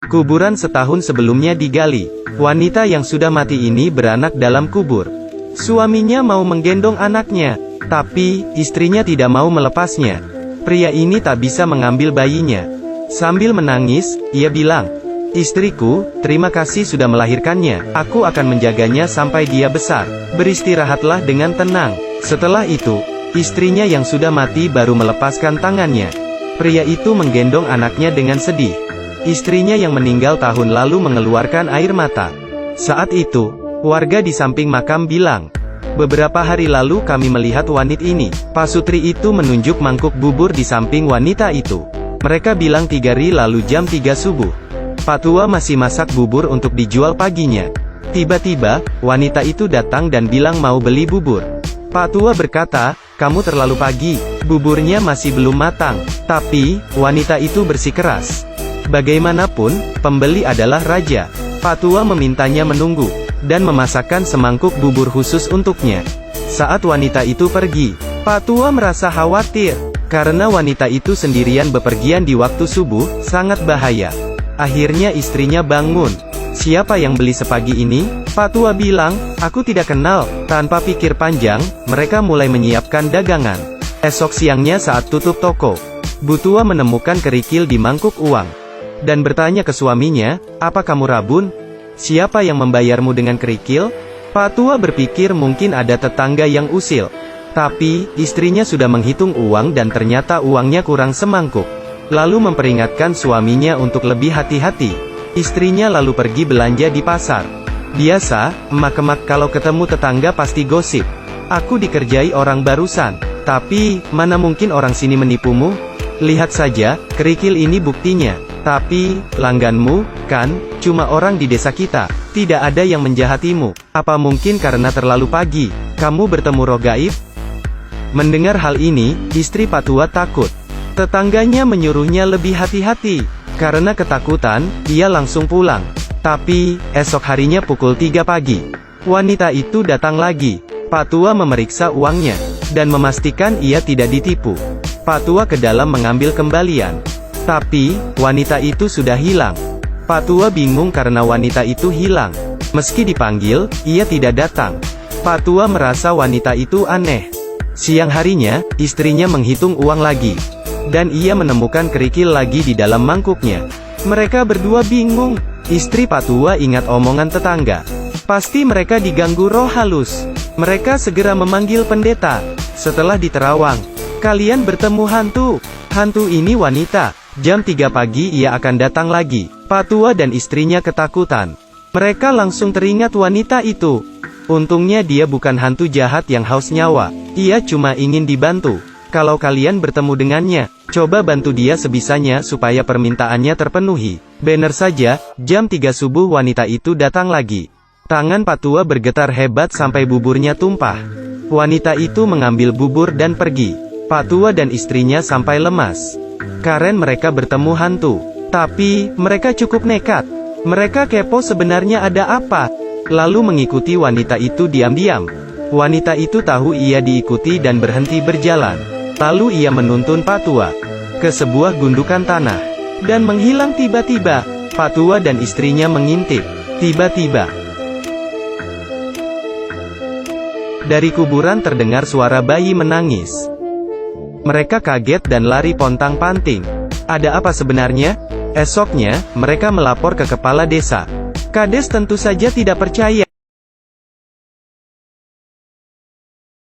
Kuburan setahun sebelumnya digali. Wanita yang sudah mati ini beranak dalam kubur. Suaminya mau menggendong anaknya, tapi istrinya tidak mau melepasnya. Pria ini tak bisa mengambil bayinya. Sambil menangis, ia bilang, "Istriku, terima kasih sudah melahirkannya. Aku akan menjaganya sampai dia besar. Beristirahatlah dengan tenang." Setelah itu, istrinya yang sudah mati baru melepaskan tangannya. Pria itu menggendong anaknya dengan sedih. Istrinya yang meninggal tahun lalu mengeluarkan air mata. Saat itu, warga di samping makam bilang, "Beberapa hari lalu kami melihat wanita ini." Pasutri itu menunjuk mangkuk bubur di samping wanita itu. Mereka bilang 3 hari lalu jam 3 subuh. Pak Tua masih masak bubur untuk dijual paginya. Tiba-tiba, wanita itu datang dan bilang mau beli bubur. Pak Tua berkata, "Kamu terlalu pagi, buburnya masih belum matang." Tapi, wanita itu bersikeras. Bagaimanapun, pembeli adalah raja. Pak Tua memintanya menunggu, dan memasakkan semangkuk bubur khusus untuknya. Saat wanita itu pergi, Pak Tua merasa khawatir, karena wanita itu sendirian bepergian di waktu subuh, sangat bahaya. Akhirnya istrinya bangun. "Siapa yang beli sepagi ini?" Pak Tua bilang, "Aku tidak kenal." Tanpa pikir panjang, mereka mulai menyiapkan dagangan. Esok siangnya saat tutup toko, Bu Tua menemukan kerikil di mangkuk uang. Dan bertanya ke suaminya, "Apa kamu rabun? Siapa yang membayarmu dengan kerikil?" Pak Tua berpikir mungkin ada tetangga yang usil. Tapi, istrinya sudah menghitung uang dan ternyata uangnya kurang semangkuk. Lalu memperingatkan suaminya untuk lebih hati-hati. Istrinya lalu pergi belanja di pasar. Biasa, emak-emak kalau ketemu tetangga pasti gosip. "Aku dikerjai orang barusan. Tapi, mana mungkin orang sini menipumu? Lihat saja, kerikil ini buktinya. Tapi, langganmu, kan, cuma orang di desa kita. Tidak ada yang menjahatimu. Apa mungkin karena terlalu pagi, kamu bertemu roh gaib?" Mendengar hal ini, istri Pak Tua takut. Tetangganya menyuruhnya lebih hati-hati. Karena ketakutan, ia langsung pulang. Tapi, esok harinya pukul 3 pagi, wanita itu datang lagi. Pak Tua memeriksa uangnya, dan memastikan ia tidak ditipu. Pak Tua ke dalam mengambil kembalian. Tapi, wanita itu sudah hilang. Pak Tua bingung karena wanita itu hilang. Meski dipanggil, ia tidak datang. Pak Tua merasa wanita itu aneh. Siang harinya, istrinya menghitung uang lagi. Dan ia menemukan kerikil lagi di dalam mangkuknya. Mereka berdua bingung. Istri Pak Tua ingat omongan tetangga. Pasti mereka diganggu roh halus. Mereka segera memanggil pendeta. Setelah diterawang, "Kalian bertemu hantu. Hantu ini wanita. Jam 3 pagi ia akan datang lagi." Pak Tua dan istrinya ketakutan. Mereka langsung teringat wanita itu. Untungnya dia bukan hantu jahat yang haus nyawa. Ia cuma ingin dibantu. Kalau kalian bertemu dengannya, coba bantu dia sebisanya supaya permintaannya terpenuhi. Benar saja, jam 3 subuh wanita itu datang lagi. Tangan Pak Tua bergetar hebat sampai buburnya tumpah. Wanita itu mengambil bubur dan pergi. Pak Tua dan istrinya sampai lemas. Karen mereka bertemu hantu. Tapi, mereka cukup nekat. Mereka kepo sebenarnya ada apa. Lalu mengikuti wanita itu diam-diam. Wanita itu tahu ia diikuti dan berhenti berjalan. Lalu ia menuntun Pak Tua ke sebuah gundukan tanah. Dan menghilang tiba-tiba. Pak Tua dan istrinya mengintip. Tiba-tiba, dari kuburan terdengar suara bayi menangis. Mereka kaget dan lari pontang-panting. Ada apa sebenarnya? Esoknya, mereka melapor ke kepala desa. Kades tentu saja tidak percaya.